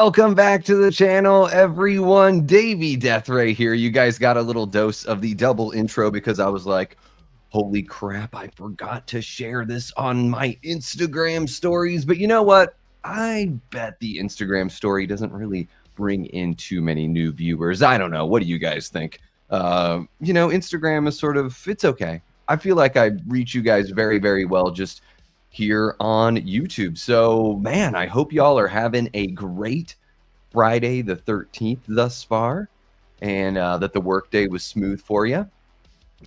Welcome back to the channel, everyone. Davey Deathray here. You guys got a little dose of the double intro because I was like, holy crap, I forgot to share this on my Instagram stories. But you know what? I bet the Instagram story doesn't really bring in too many new viewers. I don't know. What do you guys think? Instagram is it's okay. I feel like I reach you guys very, very well just here on YouTube. So, man, I hope y'all are having a great Friday the 13th thus far, and that the workday was smooth for you,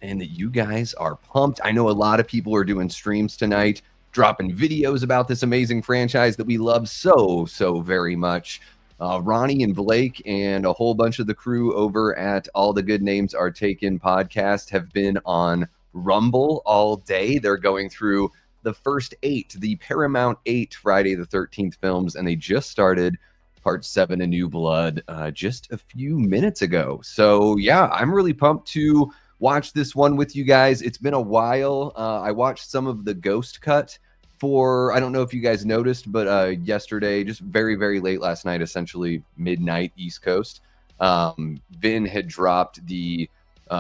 and that you guys are pumped. I know a lot of people are doing streams tonight, dropping videos about this amazing franchise that we love so, so very much. Ronnie and Blake and a whole bunch of the crew over at All the Good Names Are Taken podcast have been on Rumble all day. They're going through the first 8, the Paramount 8 Friday the 13th films, and they just started Part 7, A New Blood, just a few minutes ago. So, yeah, I'm really pumped to watch this one with you guys. It's been a while. I watched some of the Ghost Cut I don't know if you guys noticed, but yesterday, just very, very late last night, essentially midnight East Coast, Vin had dropped the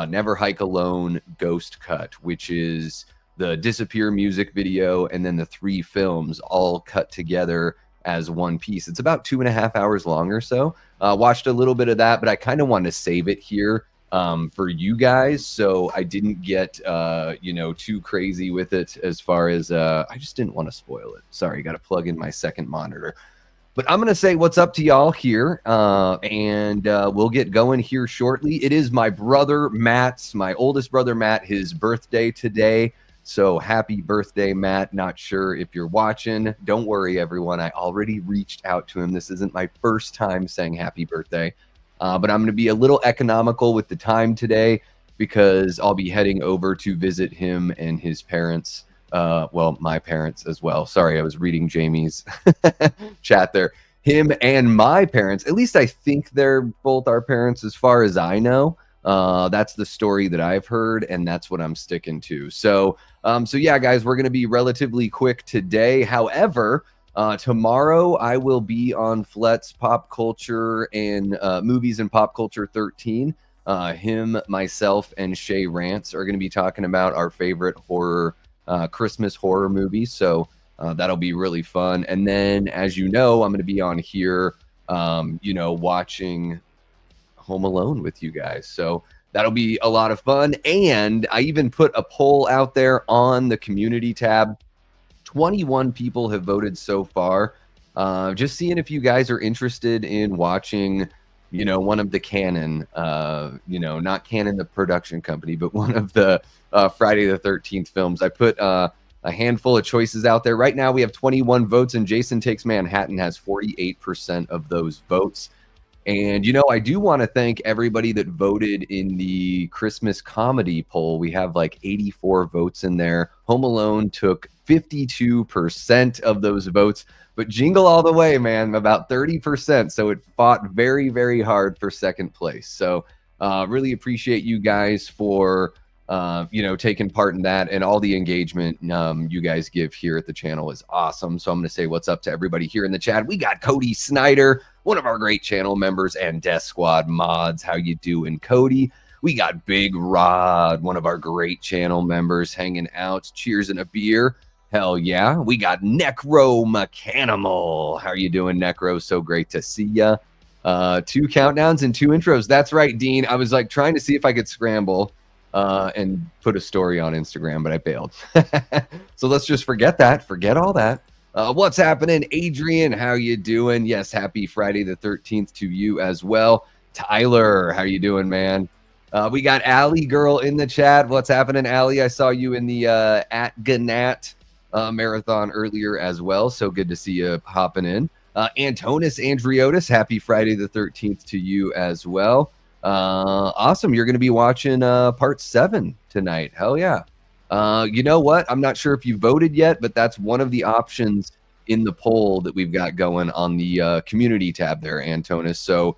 Never Hike Alone Ghost Cut, which is the Disappear music video and then the 3 films all cut together as one piece. It's about 2.5 hours long or so. Watched a little bit of that, but I kind of wanted to save it here for you guys, so I didn't get too crazy with it as far as I just didn't want to spoil it. Sorry, got to plug in my second monitor. But I'm going to say what's up to y'all here, and we'll get going here shortly. It is my brother Matt's, my oldest brother Matt, his birthday today. So happy birthday, Matt. Not sure if you're watching. Don't worry, everyone. I already reached out to him. This isn't my first time saying happy birthday. But I'm going to be a little economical with the time today because I'll be heading over to visit him and his parents. Well, my parents as well. Sorry, I was reading Jamie's chat there. Him and my parents. At least I think they're both our parents as far as I know. That's the story that I've heard, and that's what I'm sticking to. So yeah, guys, we're going to be relatively quick today. However, tomorrow I will be on Flet's Pop Culture and Movies and Pop Culture 13. Him, myself, and Shay Rants are going to be talking about our favorite horror, Christmas horror movies. So that'll be really fun. And then, as you know, I'm going to be on here, watching Home Alone with you guys. So that'll be a lot of fun. And I even put a poll out there on the community tab. 21 people have voted so far. Just seeing if you guys are interested in watching, one of the Canon, not Canon, the production company, but one of the Friday the 13th films. I put a handful of choices out there. Right now we have 21 votes, and Jason Takes Manhattan has 48% of those votes. And, I do want to thank everybody that voted in the Christmas comedy poll. We have like 84 votes in there. Home Alone took 52% of those votes, but Jingle All the Way, man, about 30%. So it fought very, very hard for second place. So really appreciate you guys for, taking part in that, and all the engagement you guys give here at the channel is awesome. So I'm going to say what's up to everybody here in the chat. We got Cody Snyder, one of our great channel members, and Death Squad mods. How you doing, Cody? We got Big Rod, one of our great channel members, hanging out. Cheers and a beer. Hell yeah. We got Necro Mechanimal. How are you doing, Necro? So great to see ya. 2 countdowns and 2 intros. That's right, Dean. I was like trying to see if I could scramble and put a story on Instagram, but I failed. So let's just forget that. Forget all that. What's happening, Adrian? How you doing? Yes, happy Friday the 13th to you as well. Tyler, how you doing, man? We got Allie Girl in the chat. What's happening, Allie? I saw you in the at Gannat marathon earlier as well. So good to see you hopping in. Antonis Andriotis, happy Friday the 13th to you as well. Awesome. You're going to be watching part 7 tonight. Hell yeah. You know what? I'm not sure if you voted yet, but that's one of the options in the poll that we've got going on the community tab there, Antonis. So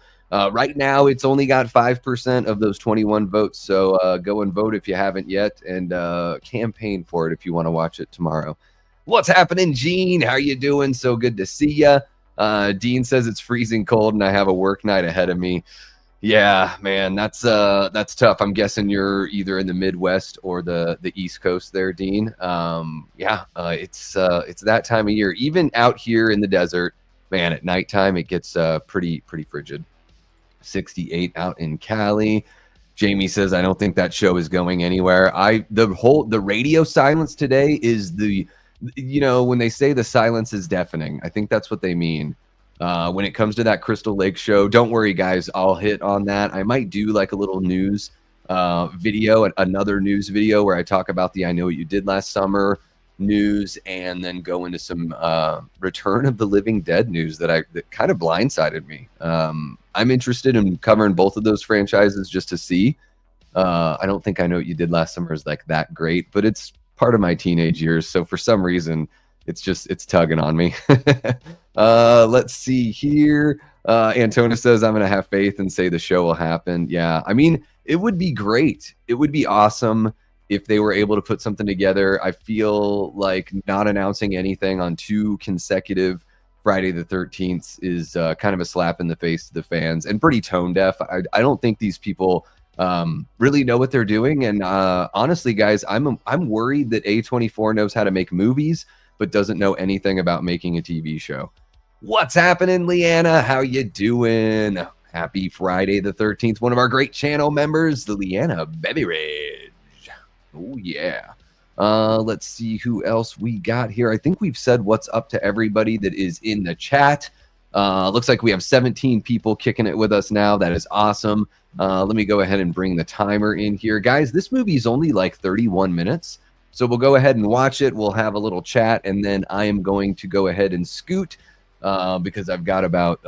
right now it's only got 5% of those 21 votes. So go and vote if you haven't yet, and campaign for it if you want to watch it tomorrow. What's happening, Gene? How you doing? So good to see you. Dean says it's freezing cold and I have a work night ahead of me. Yeah, man, that's tough. I'm guessing you're either in the Midwest or the East Coast there, Dean. Yeah, it's that time of year. Even out here in the desert, man, at nighttime it gets pretty frigid. 68 out in Cali. Jamie says, I don't think that show is going anywhere. The radio silence today is when they say the silence is deafening, I think that's what they mean. When it comes to that Crystal Lake show, don't worry, guys. I'll hit on that. I might do like a little news video, another news video where I talk about the I Know What You Did Last Summer news, and then go into some Return of the Living Dead news that kind of blindsided me. I'm interested in covering both of those franchises just to see. I don't think I Know What You Did Last Summer is like that great, but it's part of my teenage years. So for some reason, it's tugging on me. Let's see here. Antona says, I'm going to have faith and say the show will happen. Yeah. I mean, it would be great. It would be awesome if they were able to put something together. I feel like not announcing anything on 2 consecutive Friday the 13th is kind of a slap in the face to the fans and pretty tone deaf. I don't think these people really know what they're doing. And honestly, guys, I'm worried that A24 knows how to make movies, but doesn't know anything about making a TV show. What's happening, Leanna? How you doing? Happy Friday the 13th. One of our great channel members, the Leanna Beveridge. Oh, yeah. Let's see who else we got here. I think we've said what's up to everybody that is in the chat. Looks like we have 17 people kicking it with us now. That is awesome. Let me go ahead and bring the timer in here. Guys, this movie is only like 31 minutes. So we'll go ahead and watch it. We'll have a little chat, and then I am going to go ahead and scoot because I've got about,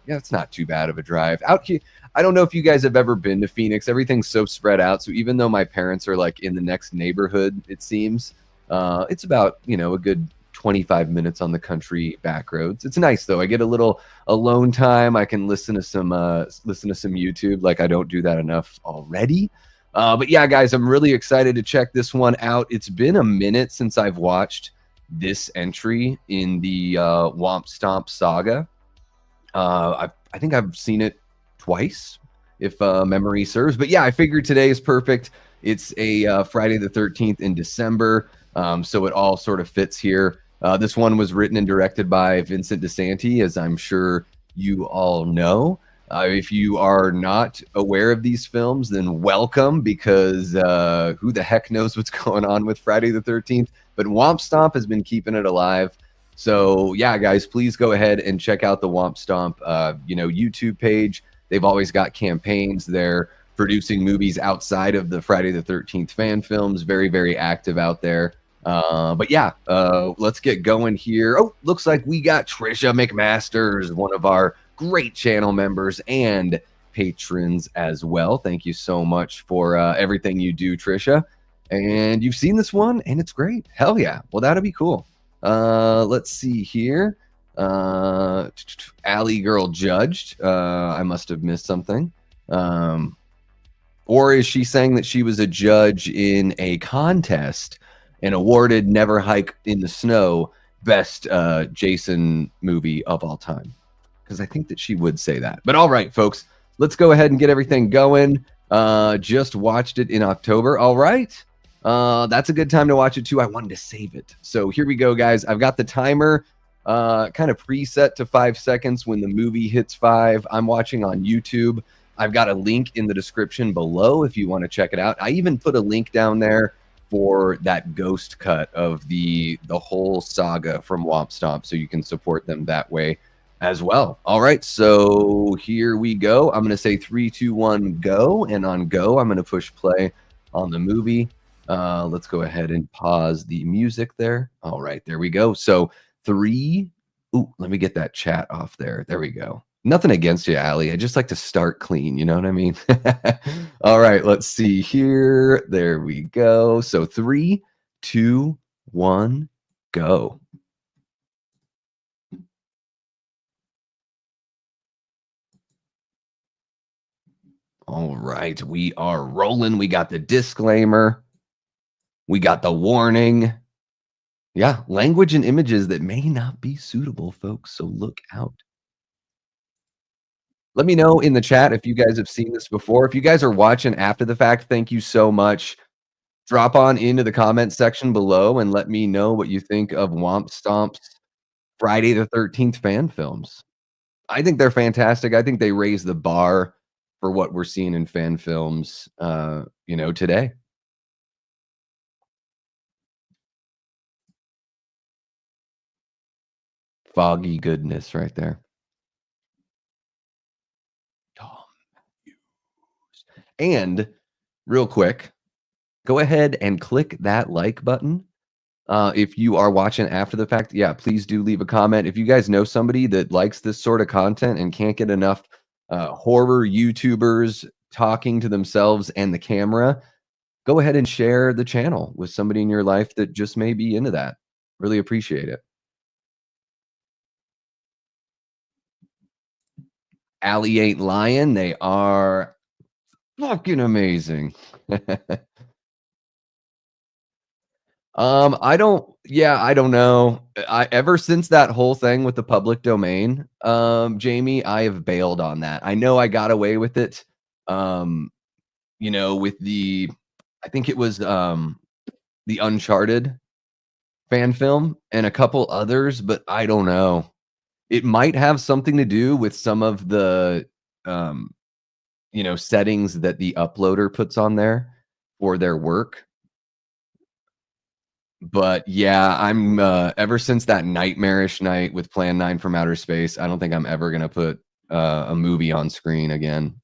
it's not too bad of a drive. Out here, I don't know if you guys have ever been to Phoenix. Everything's so spread out. So even though my parents are like in the next neighborhood, it seems, it's about, a good 25 minutes on the country back roads. It's nice though. I get a little alone time. I can listen to some YouTube. Like I don't do that enough already. But yeah, guys, I'm really excited to check this one out. It's been a minute since I've watched this entry in the Womp Stomp saga. I think I've seen it twice, if memory serves. But yeah, I figured today is perfect. It's a Friday the 13th in December, so it all sort of fits here. This one was written and directed by Vincent DiSanti, as I'm sure you all know. If you are not aware of these films, then welcome, because who the heck knows what's going on with Friday the 13th. But Womp Stomp has been keeping it alive. So yeah, guys, please go ahead and check out the Womp Stomp YouTube page. They've always got campaigns. They're producing movies outside of the Friday the 13th fan films. Very, very active out there. But yeah, let's get going here. Oh, looks like we got Trisha McMasters, one of our great channel members and patrons as well. Thank you so much for everything you do, Trisha. And you've seen this one, and it's great. Hell yeah. Well, that'll be cool. Let's see here. Alley Girl judged. I must have missed something. Or is she saying that she was a judge in a contest and awarded Never Hike in the Snow best Jason movie of all time? Because I think that she would say that. But all right, folks, let's go ahead and get everything going. Just watched it in October. All right. That's a good time to watch it too. I wanted to save it. So here we go, guys. I've got the timer kind of preset to 5 seconds when the movie hits 5. I'm watching on YouTube. I've got a link in the description below if you want to check it out. I even put a link down there for that ghost cut of the whole saga from Womp Stomp, so you can support them that way as well. All right, so here we go. I'm going to say 3, 2, 1, go. And on go, I'm going to push play on the movie. Let's go ahead and pause the music there. All right, there we go. So 3. Ooh, let me get that chat off there. There we go. Nothing against you, Allie. I just like to start clean. You know what I mean? All right, let's see here. There we go. So 3, 2, 1, go. All right, we are rolling. We got the disclaimer. We got the warning. Yeah, language and images that may not be suitable, folks, so look out. Let me know in the chat if you guys have seen this before. If you guys are watching after the fact, thank you so much. Drop on into the comment section below and let me know what you think of Womp Stomp's Friday the 13th fan films. I think they're fantastic. I think they raise the bar for what we're seeing in fan films, today. Foggy goodness right there. Tom Hughes. And real quick, go ahead and click that like button. If you are watching after the fact, yeah, please do leave a comment. If you guys know somebody that likes this sort of content and can't get enough horror YouTubers talking to themselves and the camera, go ahead and share the channel with somebody in your life that just may be into that. Really appreciate it. Allie ain't lying. They are fucking amazing. I don't know. I ever since that whole thing with the public domain, Jamie, I have bailed on that. I know I got away with it. Um, with I think it was the Uncharted fan film and a couple others, but I don't know. It might have something to do with some of the um, settings that the uploader puts on there for their work. But yeah, I'm ever since that nightmarish night with Plan 9 from Outer Space, I don't think I'm ever gonna put a movie on screen again.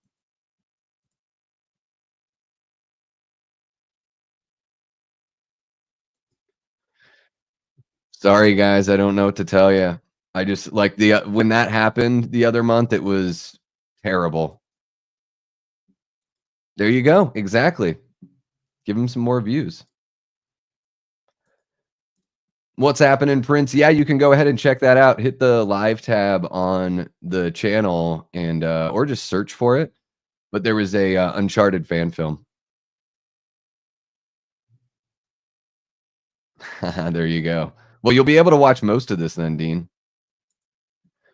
Sorry, guys, I don't know what to tell you. I just like the when that happened the other month, it was terrible. There you go. Exactly. Give him some more views. What's happening, Prince? Yeah, you can go ahead and check that out. Hit the live tab on the channel and or just search for it. But there was a Uncharted fan film. There you go. Well, you'll be able to watch most of this then, Dean.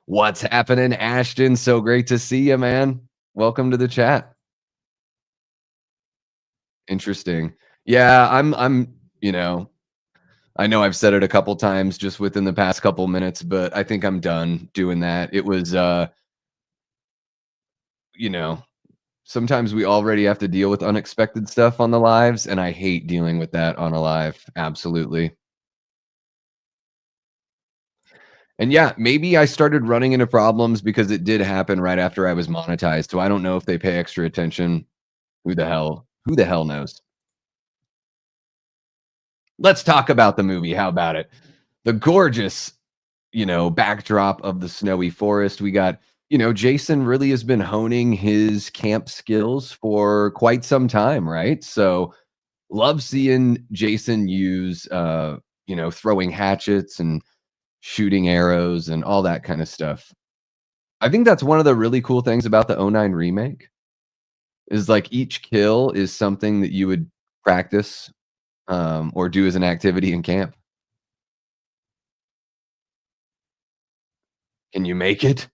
What's happening, Ashton? So great to see you, man. Welcome to the chat. Interesting. Yeah, I know I've said it a couple times just within the past couple minutes, but I think I'm done doing that. It was you know, sometimes we already have to deal with unexpected stuff on the lives, and I hate dealing with that on a live. Absolutely. And yeah, maybe I started running into problems because it did happen right after I was monetized. So I don't know if they pay extra attention. Who the hell knows? Let's talk about the movie. How about it? The gorgeous, backdrop of the snowy forest. We got, Jason really has been honing his camp skills for quite some time, right? So love seeing Jason use throwing hatchets and shooting arrows and all that kind of stuff. I think that's one of the really cool things about the '09 remake is like each kill is something that you would practice or do as an activity in camp. Can you make it?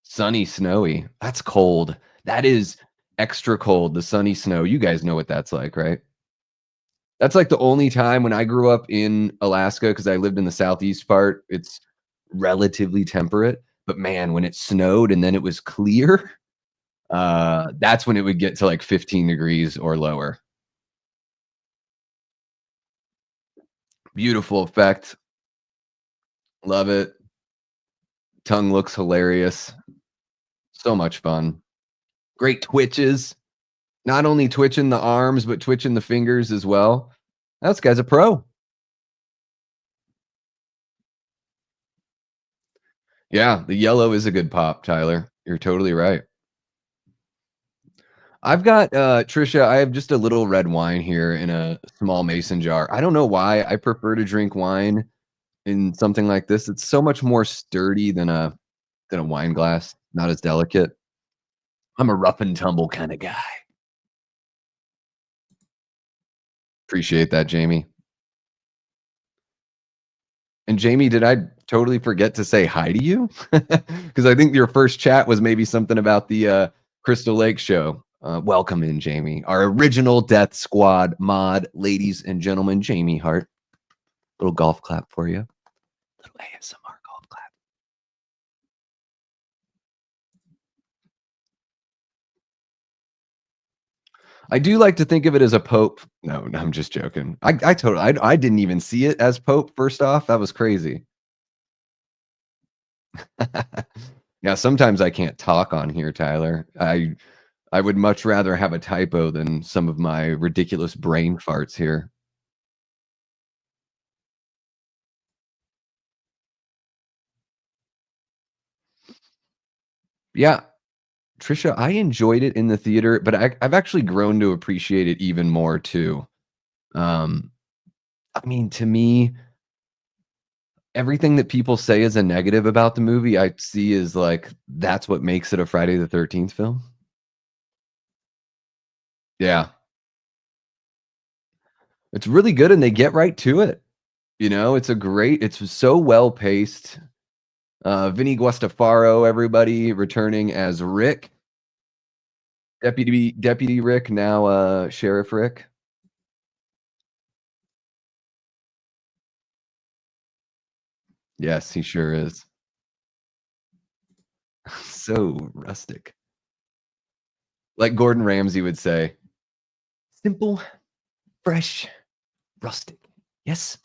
Sunny, snowy. That's cold. That is extra cold. The sunny snow. You guys know what that's like, right? That's like the only time when I grew up in Alaska because I lived in the southeast part. It's relatively temperate, but man, when it snowed and then it was clear, that's when it would get to like 15 degrees or lower. Beautiful effect. Love it. Tongue looks hilarious. So much fun. Great twitches. Not only twitching the arms, but twitching the fingers as well. This guy's a pro. Yeah, the yellow is a good pop, Tyler. You're totally right. I've got Trisha, I have just a little red wine here in a small mason jar. I don't know why I prefer to drink wine in something like this. It's so much more sturdy than a wine glass, not as delicate. I'm a rough and tumble kind of guy. Appreciate that, Jamie. And Jamie, did I totally forget to say hi to you? Because I think your first chat was maybe something about the Crystal Lake show. Welcome in, Jamie, our original Death Squad mod, ladies and gentlemen. Jamie Hart, little golf clap for you, little ASMR golf clap. I do like to think of it as a Pope. No, no, I'm just joking. I totally, I didn't even see it as Pope. First off, that was crazy. Yeah, sometimes I can't talk on here, Tyler. I would much rather have a typo than some of my ridiculous brain farts here. Yeah, Trisha, I enjoyed it in the theater, but I've actually grown to appreciate it even more too. Um, I mean, to me, everything that people say is a negative about the movie, I see as like that's what makes it a Friday the 13th film. Yeah, it's really good and they get right to it. You know, it's so well paced. Vinny Guastafaro, everybody returning as Rick, Deputy Rick, now Sheriff Rick. Yes, he sure is. So rustic. Like Gordon Ramsay would say, simple, fresh, rustic. Yes.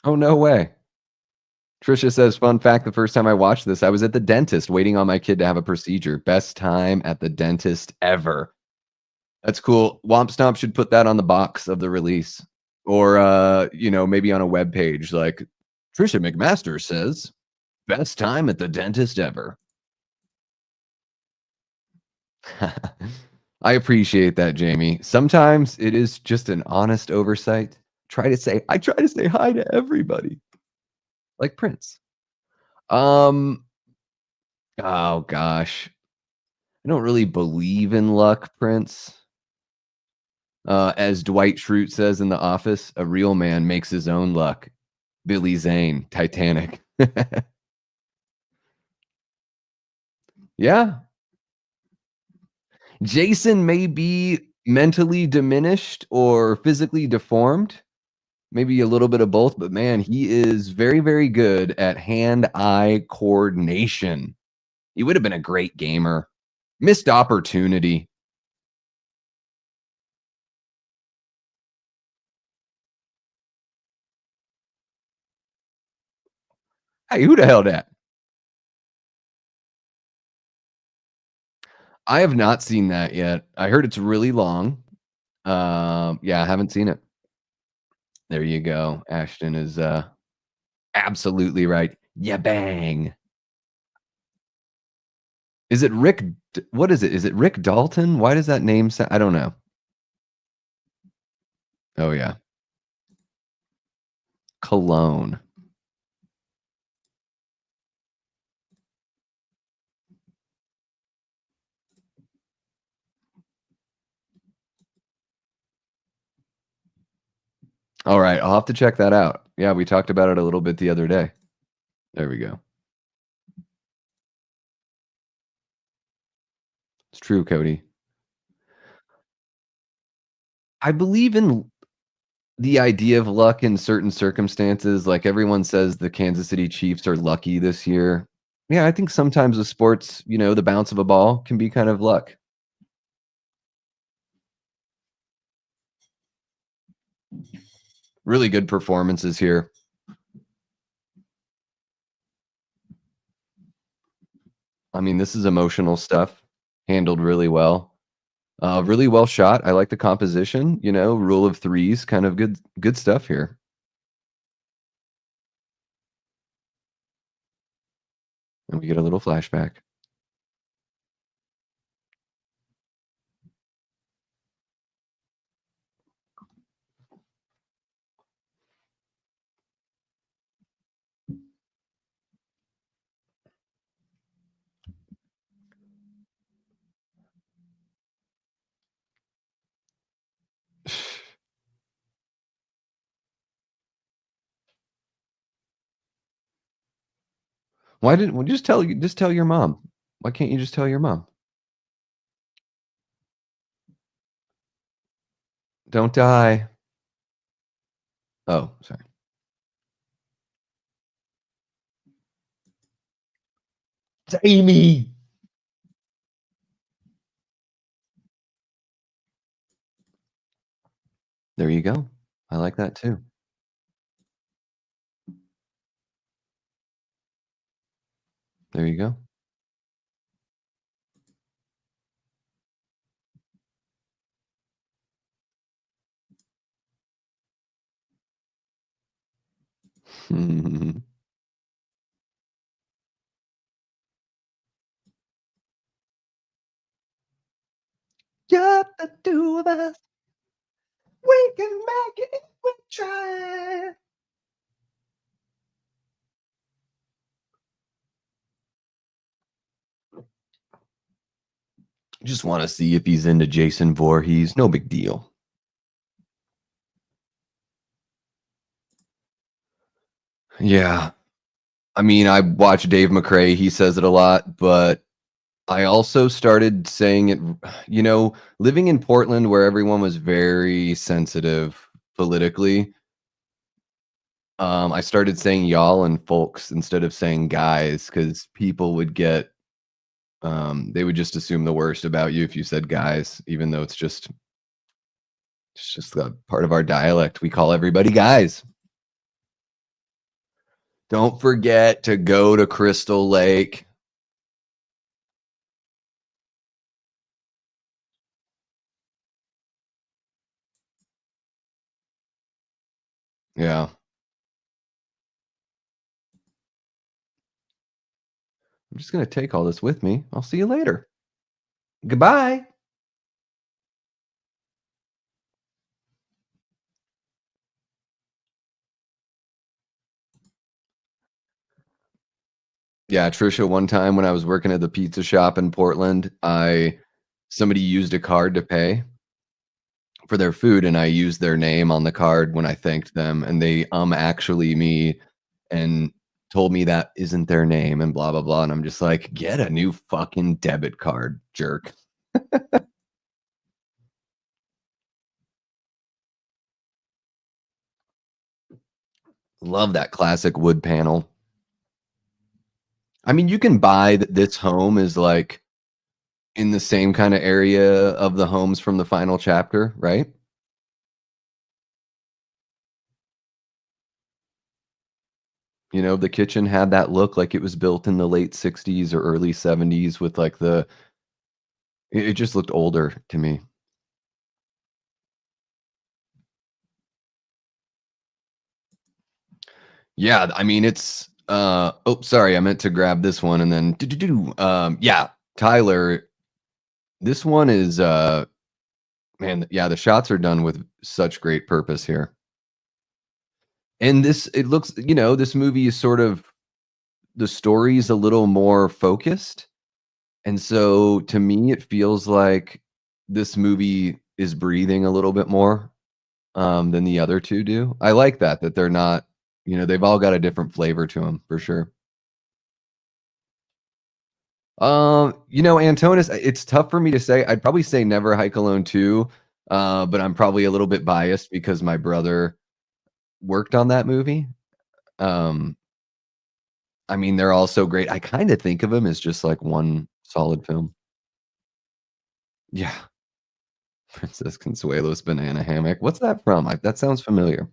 Oh, no way. Trisha says, fun fact, the first time I watched this, I was at the dentist waiting on my kid to have a procedure. Best time at the dentist ever. That's cool. Womp Stomp should put that on the box of the release. Or maybe on a web page like Trisha McMaster says, best time at the dentist ever. I appreciate that, Jamie. Sometimes it is just an honest oversight. I try to say hi to everybody, like Prince. Um, oh gosh. I don't really believe in luck, Prince. As Dwight Schrute says in The Office, a real man makes his own luck. Billy Zane, Titanic. Yeah. Jason may be mentally diminished or physically deformed, maybe a little bit of both, but man, he is very, very good at hand-eye coordination. He would have been a great gamer. Missed opportunity. Hey, who the hell dat? I have not seen that yet. I heard it's really long. Yeah, I haven't seen it. There you go. Ashton is, absolutely right. Yeah, bang. Is it Rick D what is it? Is it Rick Dalton? Why does that name I don't know. Oh, yeah. Cologne. Alright, I'll have to check that out. Yeah, we talked about it a little bit the other day. There we go. It's true, Cody. I believe in the idea of luck in certain circumstances, like, everyone says the Kansas City Chiefs are lucky this year. Yeah, I think sometimes with sports, the bounce of a ball can be kind of luck. Really good performances here. I mean, this is emotional stuff, handled really well. Really well shot. I like the composition, rule of threes, kind of good stuff here. And we get a little flashback. Why didn't well, just tell your mom. Why can't you just tell your mom? Don't die. Oh, sorry. It's Amy. There you go. I like that too. There you go. Just the 2 of us, we can make it if we try. Just wanna see if he's into Jason Voorhees, no big deal. Yeah. I mean, I watch Dave McRae, he says it a lot, but I also started saying it living in Portland where everyone was very sensitive politically, I started saying y'all and folks instead of saying guys because people would get, they would just assume the worst about you if you said guys, even though it's just a part of our dialect. We call everybody guys. Don't forget to go to Crystal Lake. Yeah. I'm just gonna take all this with me. I'll see you later. Goodbye. Yeah, Trisha, one time when I was working at the pizza shop in Portland, I somebody used a card to pay for their food, and I used their name on the card when I thanked them, and they, actually me and told me that isn't their name and blah, blah, blah, and I'm just like, "Get a new fucking debit card, jerk." Love that classic wood panel. I mean, you can buy that this home is, like, in the same kinda area of the homes from the final chapter, right? The kitchen had that look like it was built in the late '60s or early '70s with, like, it just looked older to me. Yeah, I mean, oh, sorry, I meant to grab this one and then yeah, Tyler, this one is, man, yeah, the shots are done with such great purpose here. And it looks this movie is sort of the story's a little more focused, and so to me, it feels like this movie is breathing a little bit more, than the other 2 do. I like that they're not they've all got a different flavor to them for sure. Antonis, it's tough for me to say. I'd probably say Never Hike Alone too, but I'm probably a little bit biased because my brother worked on that movie. Um, I mean, they're all so great. I kinda think of 'em as just, like, one solid film. Yeah, Princess Consuelo's Banana Hammock. What's that from? That sounds familiar.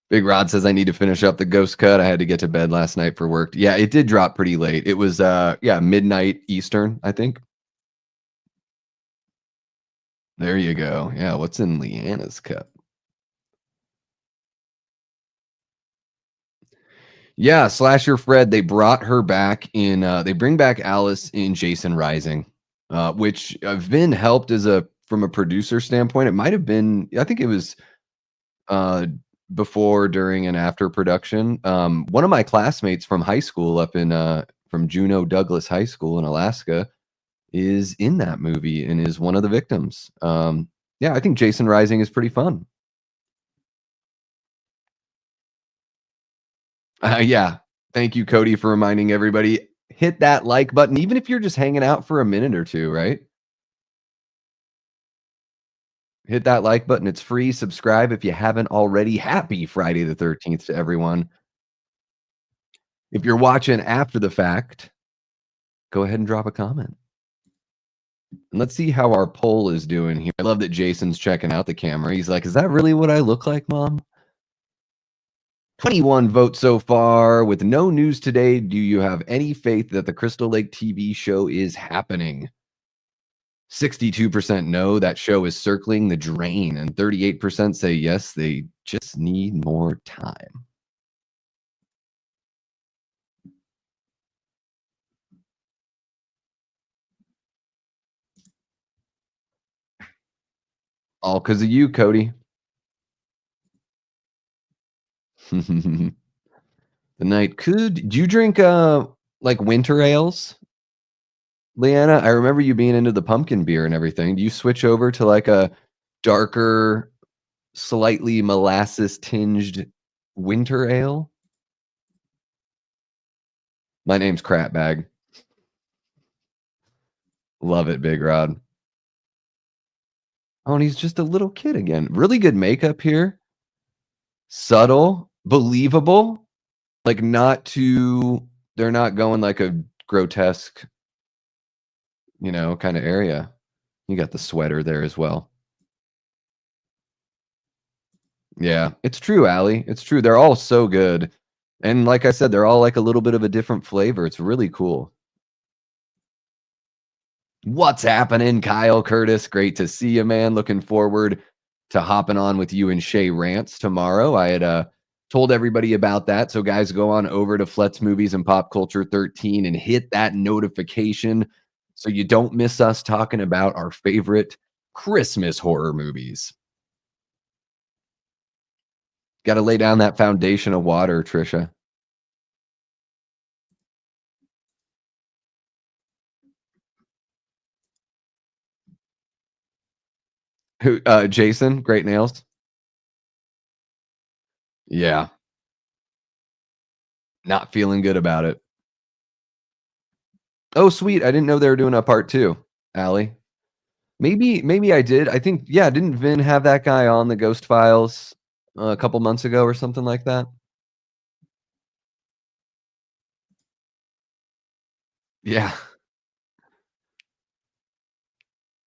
Big Rod says, "I need to finish up the Ghost Cut. I had to get to bed last night for work." Yeah, it did drop pretty late. It was, yeah, midnight Eastern, I think. There you go. Yeah, what's in Leanna's cup? Yeah, Slasher Fred, they brought her back in, they bring back Alice in Jason Rising, which, Vin helped as a from a producer standpoint. It might have been I think it was, uh, before, during, and after production. One of my classmates from high school up in, from Juneau Douglas High School in Alaska is in that movie and is one of the victims. Yeah, I think Jason Rising is pretty fun. Yeah. Thank you, Cody, for reminding everybody. Hit that like button, even if you're just hanging out for a minute or two, right? Hit that like button. It's free. Subscribe if you haven't already. Happy Friday the 13th to everyone. If you're watching after the fact, go ahead and drop a comment. And let's see how our poll is doing here. I love that Jason's checking out the camera. He's like, "Is that really what I look like, Mom?" 21 votes so far. With no news today, do you have any faith that the Crystal Lake TV show is happening? 62% no, that show is circling the drain, and 38% say yes, they just need more time. All because of you, Cody. The night could do you drink like winter ales, Leanna? I remember you being into the pumpkin beer and everything. Do you switch over to like a darker, slightly molasses tinged winter ale? My name's Crap Bag. Love it, Big Rod. Oh, and he's just a little kid again. Really good makeup here. Subtle, believable, like not too they're not going like a grotesque, kind of area. You got the sweater there as well. Yeah, it's true, Allie. It's true. They're all so good. And like I said, they're all like a little bit of a different flavor. It's really cool. What's happening, Kyle Curtis? Great to see you, man. Looking forward to hopping on with you and Shay Rants tomorrow. I had told everybody about that. So, guys, go on over to Flet's Movies and Pop Culture 13 and hit that notification so you don't miss us talking about our favorite Christmas horror movies. Got to lay down that foundation of water, Trisha. Who? Jason, great nails. Yeah, not feeling good about it. Oh, sweet. I didn't know they were doing a part two, Allie. Maybe I did. I think yeah, didn't Vin have that guy on the Ghost Files a couple months ago or something like that? Yeah.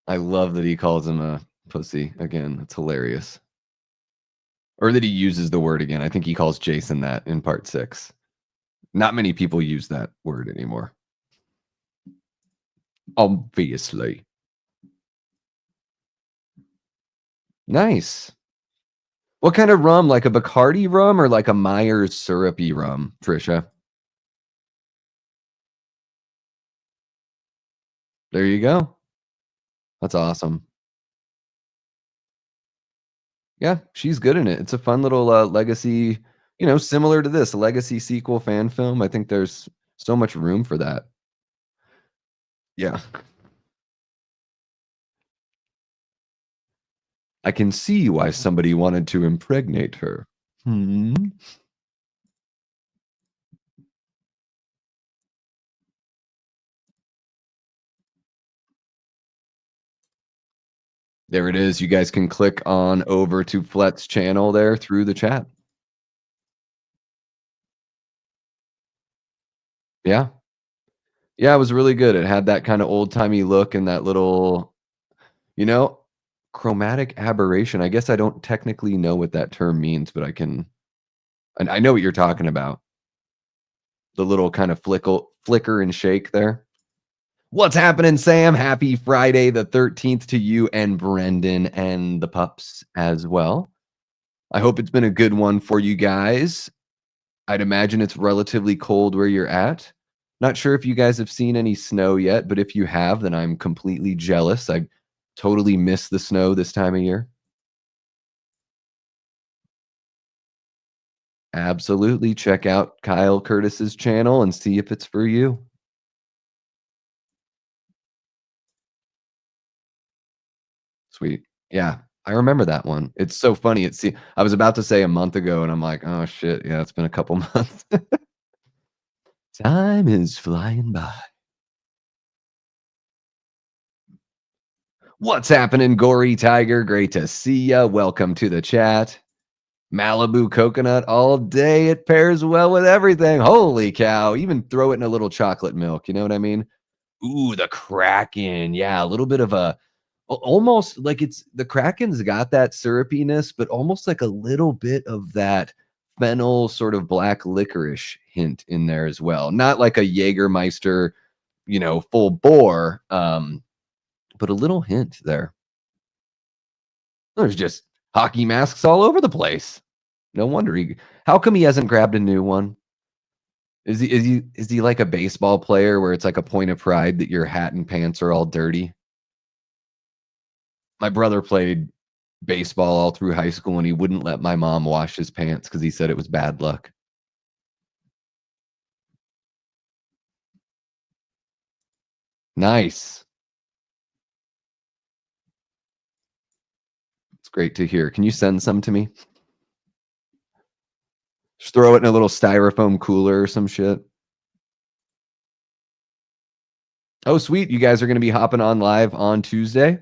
I love that he calls him a pussy again. That's hilarious. Or that he uses the word again. I think he calls Jason that in part 6. Not many people use that word anymore. Obviously. Nice. What kind of rum? Like a Bacardi rum or like a Myers syrupy rum, Trisha? There you go. That's awesome. Yeah, she's good in it. It's a fun little legacy, similar to this, a legacy sequel fan film. I think there's so much room for that. Yeah. I can see why somebody wanted to impregnate her. Hmm. There it is. You guys can click on over to Flet's channel there through the chat. Yeah. Yeah, it was really good. It had that kind of old-timey look and that little, you know, chromatic aberration. I guess I don't technically know what that term means, but I know what you're talking about. The little kind of flicker and shake there. What's happening, Sam? Happy Friday the 13th to you and Brendan and the pups as well. I hope it's been a good one for you guys. I'd imagine it's relatively cold where you're at. Not sure if you guys have seen any snow yet, but if you have, then I'm completely jealous. I totally miss the snow this time of year. Absolutely. Check out Kyle Curtis's channel and see if it's for you. Sweet. Yeah, I remember that one. It's so funny. I was about to say a month ago, and I'm like, "Oh, shit, yeah, it's been a couple months." Time is flying by. What's happening, Gory Tiger? Great to see ya. Welcome to the chat. Malibu coconut all day. It pairs well with everything. Holy cow. Even throw it in a little chocolate milk. You know what I mean? Ooh, the Kraken. Yeah, a little bit of a almost like it's the Kraken's got that syrupiness, but almost like a little bit of that fennel sort of black licorice hint in there as well. Not like a Jägermeister, full bore, but a little hint there. There's just hockey masks all over the place. No wonder how come he hasn't grabbed a new one? Is he like a baseball player where it's like a point of pride that your hat and pants are all dirty? My brother played baseball all through high school, and he wouldn't let my mom wash his pants because he said it was bad luck. Nice. It's great to hear. Can you send some to me? Just throw it in a little styrofoam cooler or some shit. Oh, sweet. You guys are going to be hopping on live on Tuesday?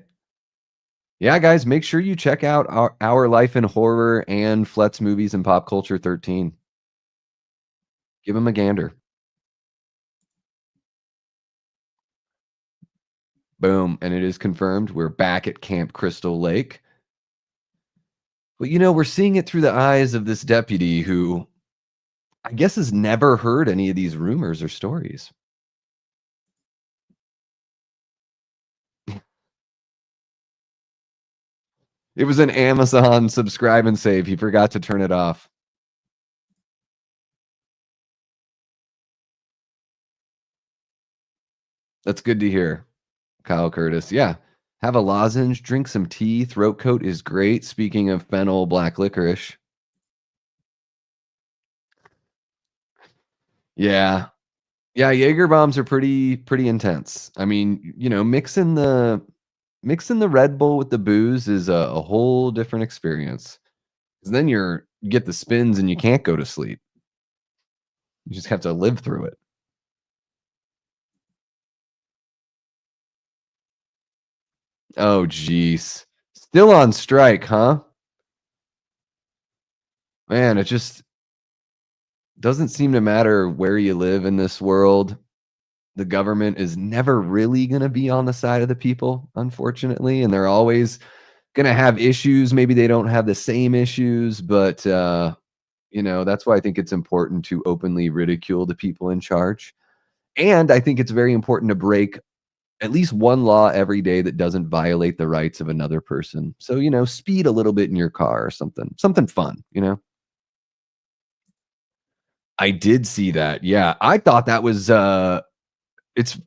Yeah, guys, make sure you check out our Life in Horror and Flet's Movies and Pop Culture 13. Give them a gander. Boom. And it is confirmed. We're back at Camp Crystal Lake. But, we're seeing it through the eyes of this deputy who I guess has never heard any of these rumors or stories. It was an Amazon subscribe and save. He forgot to turn it off. That's good to hear, Kyle Curtis. Yeah. Have a lozenge, drink some tea. Throat coat is great. Speaking of fennel black licorice. Yeah. Yeah, Jaeger bombs are pretty intense. I mean, mixing the Red Bull with the booze is a whole different experience. 'Cause then you get the spins and you can't go to sleep. You just have to live through it. Oh, geez. Still on strike, huh? Man, it just doesn't seem to matter where you live in this world. The government is never really gonna be on the side of the people, unfortunately, and they're always gonna have issues. Maybe they don't have the same issues, but, that's why I think it's important to openly ridicule the people in charge. And I think it's very important to break at least one law every day that doesn't violate the rights of another person. So, speed a little bit in your car or something fun. I did see that. Yeah. I thought that was it's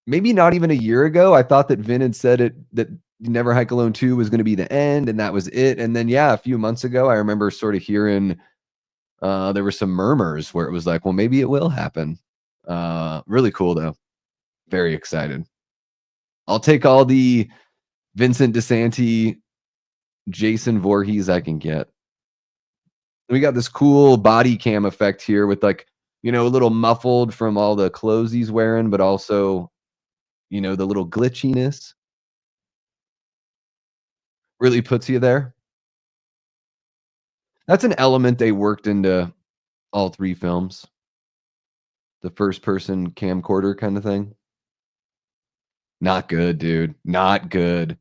maybe not even a year ago. I thought that Vin had said that Never Hike Alone 2 was going to be the end and that was it. And then yeah, a few months ago I remember sort of hearing there were some murmurs where it was like, well, maybe it will happen. Really cool though. Very excited. I'll take all the Vincent DeSanti, Jason Voorhees I can get. We got this cool body cam effect here with like, a little muffled from all the clothes he's wearing, but also, the little glitchiness really puts you there. That's an element they worked into all three films. The first person camcorder kind of thing. Not good, dude. Not good.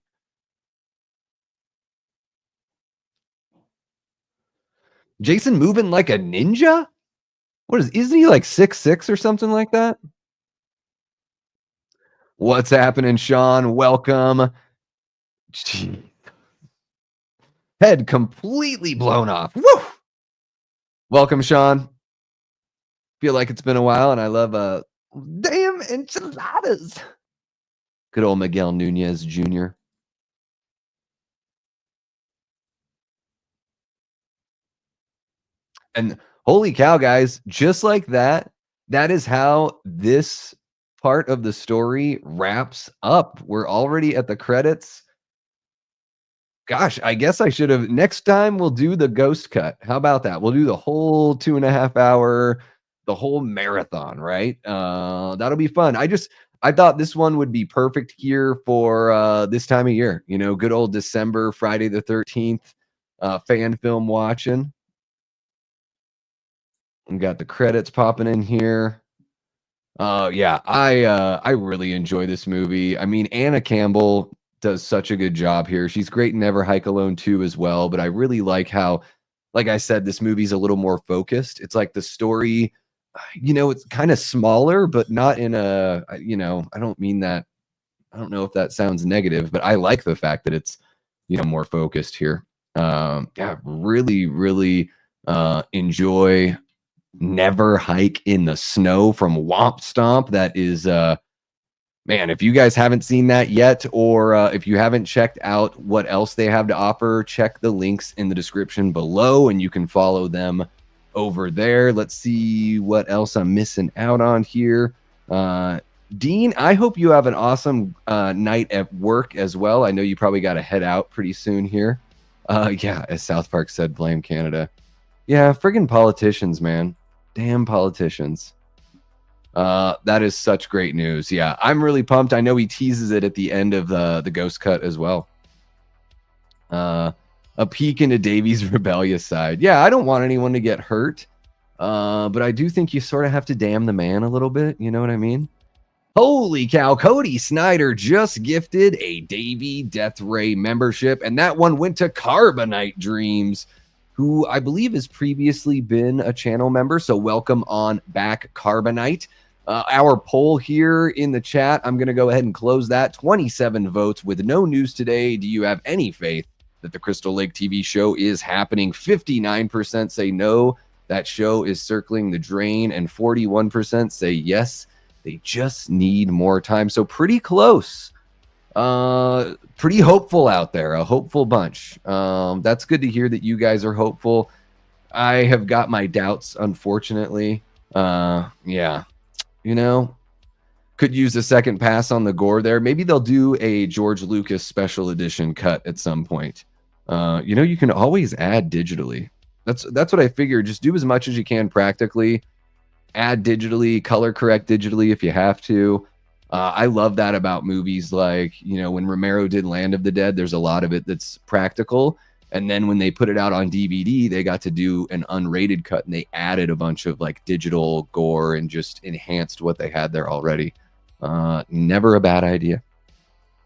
Jason moving like a ninja? Isn't he like 6'6" or something like that? What's happening, Sean? Welcome. Gee. Head completely blown off. Woo! Welcome, Sean. Feel like it's been a while, and I love damn enchiladas. Good old Miguel Nunez Jr. And holy cow, guys, just like that, that is how this part of the story wraps up. We're already at the credits. Gosh, I guess I should have next time we'll do the ghost cut. How about that? We'll do the whole 2.5 hour the whole marathon, right? That'll be fun. I thought this one would be perfect here for this time of year. You know, good old December, Friday the 13th, fan film watching. We got the credits popping in here. Yeah, I really enjoy this movie. I mean, Anna Campbell does such a good job here. She's great in Never Hike Alone 2 as well, but I really like how, like I said, this movie's a little more focused. It's like the story, it's kind of smaller, but not in I don't mean that. I don't know if that sounds negative, but I like the fact that it's, more focused here. Yeah, really, really enjoy Never Hike in the Snow from Womp Stomp. That is, man, if you guys haven't seen that yet, or if you haven't checked out what else they have to offer, check the links in the description below and you can follow them over there. Let's see what else I'm missing out on here. Dean, I hope you have an awesome night at work as well. I know you probably got to head out pretty soon here. Yeah, as South Park said, blame Canada. Yeah, friggin' politicians, man. Damn politicians. That is such great news. Yeah, I'm really pumped. I know he teases it at the end of the Ghost Cut as well. A peek into Davy's rebellious side. Yeah, I don't want anyone to get hurt. But I do think you sort of have to damn the man a little bit. You know what I mean? Holy cow, Cody Snyder just gifted a Davy Death Ray membership, and that one went to Carbonite Dreams, who I believe has previously been a channel member. So welcome on back, Carbonite. Our poll here in the chat, I'm going to go ahead and close that. 27 votes with no news today. Do you have any faith that the Crystal Lake TV show is happening? 59% say no, that show is circling the drain, and 41% say yes, they just need more time. So pretty close. Pretty hopeful out there, a hopeful bunch. That's good to hear that you guys are hopeful. I have got my doubts, unfortunately. Yeah, could use a second pass on the gore there. Maybe they'll do a George Lucas special edition cut at some point. You can always add digitally. That's what I figured. Just do as much as you can practically. Add digitally, color correct digitally if you have to. I love that about movies like, when Romero did Land of the Dead, there's a lot of it that's practical. And then when they put it out on DVD, they got to do an unrated cut and they added a bunch of like digital gore and just enhanced what they had there already. Never a bad idea.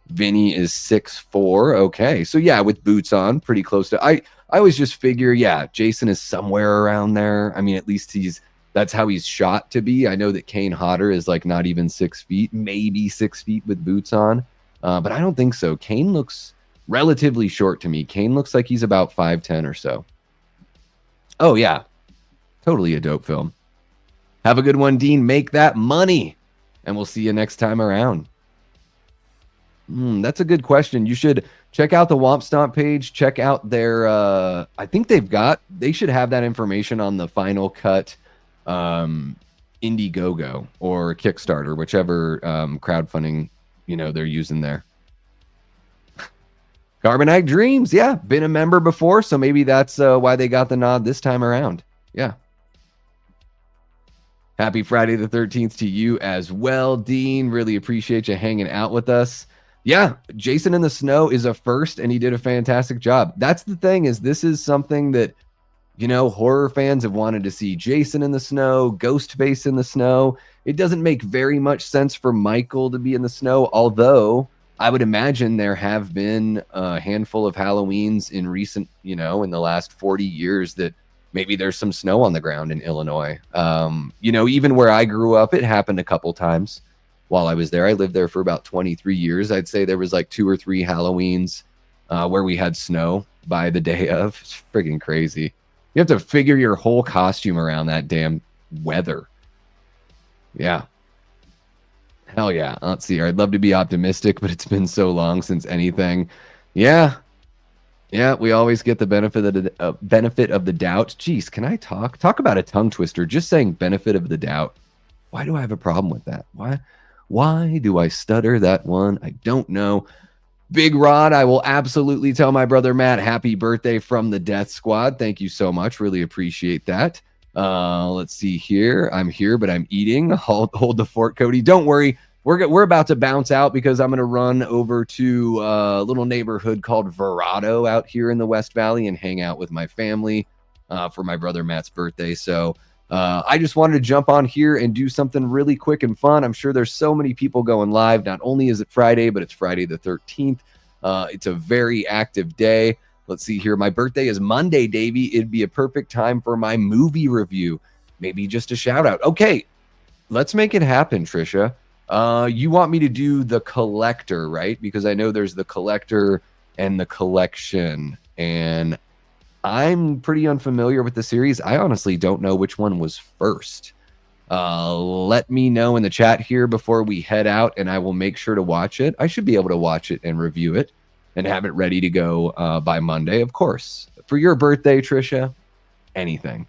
Vinny is 6'4". Okay. So yeah, with boots on, pretty close to, I always just figure, yeah, Jason is somewhere around there. I mean, at least that's how he's shot to be. I know that Kane Hodder is like not even 6 feet, maybe 6 feet with boots on. But I don't think so. Kane looks relatively short to me. Kane looks like he's about 5'10" or so. Oh, yeah. Totally a dope film. Have a good one, Dean. Make that money. And we'll see you next time around. That's a good question. You should check out the Womp Stomp page. Check out their, I think they should have that information on the Final Cut Indiegogo or Kickstarter, whichever crowdfunding they're using there. Carbonite Dreams, yeah, been a member before, so maybe that's why they got the nod this time around. Yeah. Happy Friday the 13th to you as well, Dean. Really appreciate you hanging out with us. Yeah, Jason in the Snow is a first, and he did a fantastic job. That's the thing, is this is something that horror fans have wanted to see. Jason in the Snow, Ghostface in the Snow. It doesn't make very much sense for Michael to be in the snow, although I would imagine there have been a handful of Halloweens in recent, in the last 40 years that maybe there's some snow on the ground in Illinois. Even where I grew up, it happened a couple times while I was there. I lived there for about 23 years. I'd say there was like 2 or 3 Halloweens where we had snow by the day of. It's friggin' crazy. You have to figure your whole costume around that damn weather. Yeah. Hell yeah. Let's see. I'd love to be optimistic, but it's been so long since anything. Yeah. Yeah, we always get the benefit of the doubt. Jeez, can I talk about a tongue twister? Just saying benefit of the doubt. Why do I have a problem with that? Why do I stutter that one? I don't know. Big Rod, I will absolutely tell my brother Matt happy birthday from the Death Squad. Thank you so much. Really appreciate that. Let's see here. I'm here, but I'm eating. Hold the fort, Cody. Don't worry. We're about to bounce out because I'm going to run over to a little neighborhood called Verado out here in the West Valley and hang out with my family for my brother Matt's birthday. So I just wanted to jump on here and do something really quick and fun. I'm sure there's so many people going live. Not only is it Friday, but it's Friday the 13th. It's a very active day. Let's see here. My birthday is Monday, Davey. It'd be a perfect time for my movie review. Maybe just a shout out. Okay, let's make it happen, Trisha. You want me to do The Collector, right? Because I know there's The Collector and The Collection. And I'm pretty unfamiliar with the series. I honestly don't know which one was first. Let me know in the chat here before we head out, and I will make sure to watch it. I should be able to watch it and review it and have it ready to go by Monday, of course. For your birthday, Trisha, anything.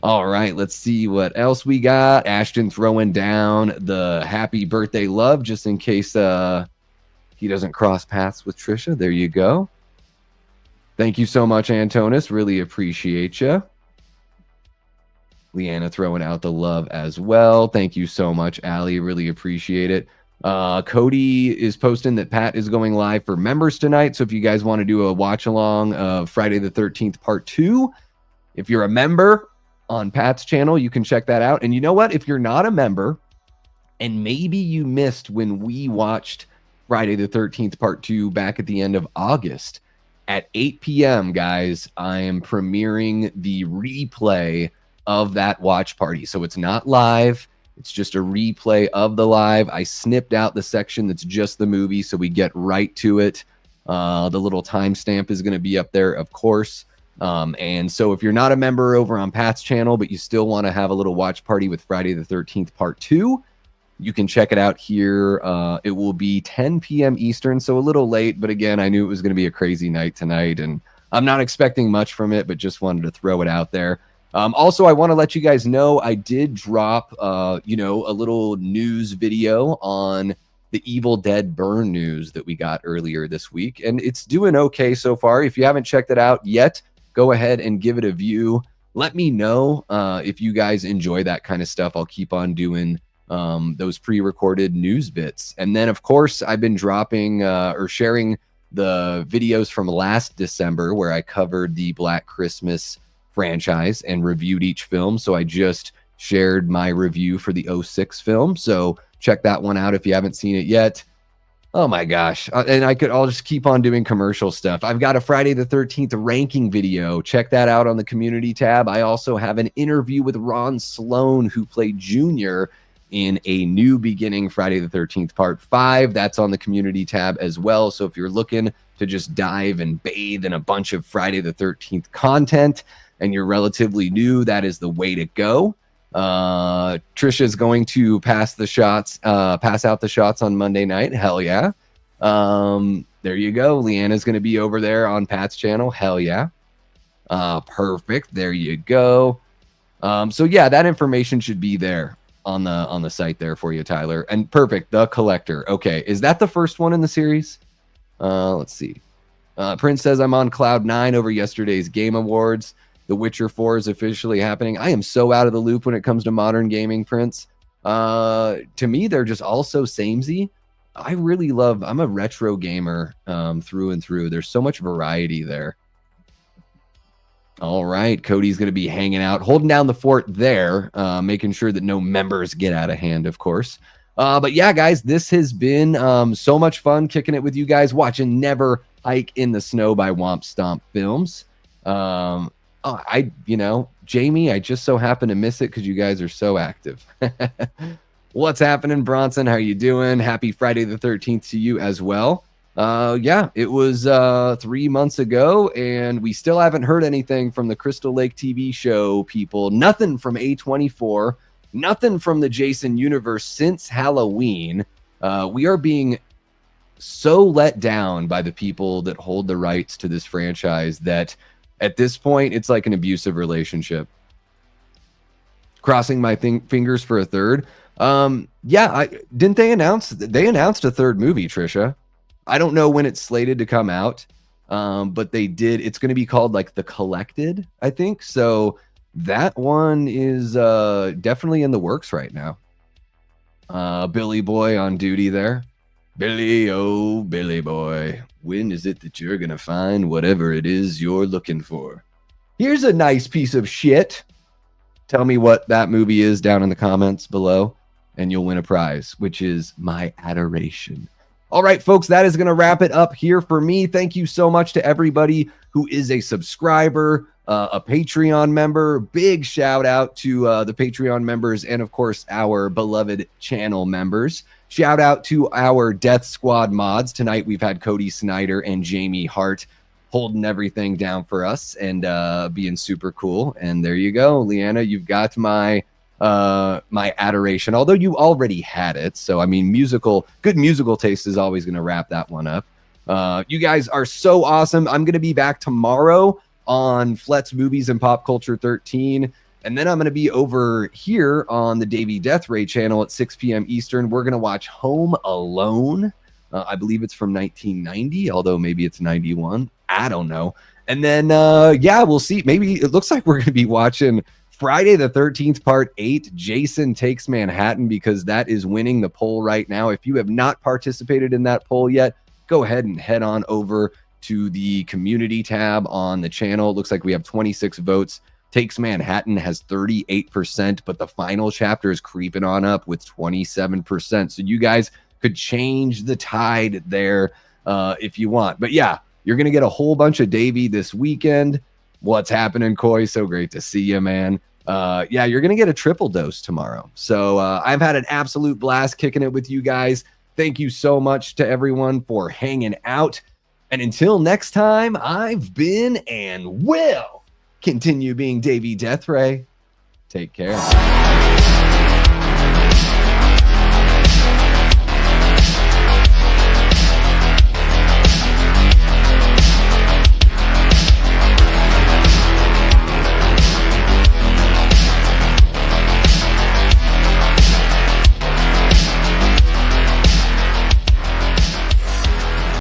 All right, let's see what else we got. Ashton throwing down the happy birthday love just in case he doesn't cross paths with Trisha. There you go. Thank you so much, Antonis. Really appreciate you. Leanna throwing out the love as well. Thank you so much, Allie. Really appreciate it. Cody is posting that Pat is going live for members tonight. So if you guys want to do a watch along of Friday the 13th part 2, if you're a member on Pat's channel, you can check that out. And you know what? If you're not a member and maybe you missed when we watched Friday the 13th part 2 back at the end of August at 8 p.m., guys, I am premiering the replay of that watch party. So it's not live. It's just a replay of the live. I snipped out the section that's just the movie, so we get right to it. The little timestamp is going to be up there, of course. And so if you're not a member over on Pat's channel, but you still want to have a little watch party with Friday the 13th part 2, you can check it out here. It will be 10 p.m. Eastern, so a little late. But again, I knew it was going to be a crazy night tonight, and I'm not expecting much from it, but just wanted to throw it out there. Also, I want to let you guys know I did drop, a little news video on the Evil Dead Burn news that we got earlier this week, and it's doing okay so far. If you haven't checked it out yet, go ahead and give it a view. Let me know if you guys enjoy that kind of stuff. I'll keep on doing those pre-recorded news bits. And then, of course, I've been dropping or sharing the videos from last December where I covered the Black Christmas franchise and reviewed each film. So I just shared my review for the 06 film. So check that one out if you haven't seen it yet. Oh my gosh. And I'll just keep on doing commercial stuff. I've got a Friday the 13th ranking video. Check that out on the community tab. I also have an interview with Ron Sloan, who played Junior in A New Beginning Friday the 13th part 5. That's on the community tab as well. So if you're looking to just dive and bathe in a bunch of Friday the 13th content and you're relatively new, that is the way to go. Trisha is going to pass out the shots on Monday night. Hell yeah. There you go. Leanna's going to be over there on Pat's channel. Hell yeah. Perfect. There you go. So yeah, that information should be there on the site there for you, Tyler. And perfect. The Collector. Okay. Is that the first one in the series? Let's see. Prince says I'm on cloud 9 over yesterday's Game Awards. The Witcher 4 is officially happening. I am so out of the loop when it comes to modern gaming, Prince. To me, they're just all so samey. I'm a retro gamer through and through. There's so much variety there. All right, Cody's going to be hanging out, holding down the fort there, making sure that no members get out of hand, of course. But yeah, guys, this has been so much fun kicking it with you guys, watching Never Hike in the Snow by Womp Stomp Films. Jamie, I just so happen to miss it because you guys are so active. What's happening, Bronson? How you doing? Happy Friday the 13th to you as well. Yeah, it was 3 months ago, and we still haven't heard anything from the Crystal Lake TV show people. Nothing from A24. Nothing from the Jason universe since Halloween. We are being so let down by the people that hold the rights to this franchise that at this point, it's like an abusive relationship. Crossing my fingers for a third. Didn't they announce? They announced a third movie, Trisha. I don't know when it's slated to come out, but they did. It's going to be called like The Collected, I think. So that one is definitely in the works right now. Billy Boy on duty there. Billy, oh, Billy Boy, when is it that you're going to find whatever it is you're looking for? Here's a nice piece of shit. Tell me what that movie is down in the comments below, and you'll win a prize, which is My Adoration. All right, folks, that is going to wrap it up here for me. Thank you so much to everybody who is a subscriber, a Patreon member. Big shout out to the Patreon members and, of course, our beloved channel members. Shout out to our Death Squad mods. Tonight, we've had Cody Snyder and Jamie Hart holding everything down for us and being super cool. And there you go, Leanna, you've got my adoration, although you already had it. So, I mean, good musical taste is always going to wrap that one up. You guys are so awesome. I'm going to be back tomorrow on Flet's Movies and Pop Culture 13. And then I'm going to be over here on the Davey Death Ray channel at 6 p.m. Eastern. We're going to watch Home Alone. I believe it's from 1990, although maybe it's 91. I don't know. And then, yeah, we'll see. Maybe it looks like we're going to be watching Friday the 13th, Part 8, Jason Takes Manhattan, because that is winning the poll right now. If you have not participated in that poll yet, go ahead and head on over to the community tab on the channel. It looks like we have 26 votes. Takes Manhattan has 38%, but the final chapter is creeping on up with 27%. So you guys could change the tide there if you want. But yeah, you're going to get a whole bunch of Davey this weekend. What's happening, Coy? So great to see you, man. Yeah, you're going to get a triple dose tomorrow. So I've had an absolute blast kicking it with you guys. Thank you so much to everyone for hanging out. And until next time, I've been and will continue being Davey Death Ray. Take care.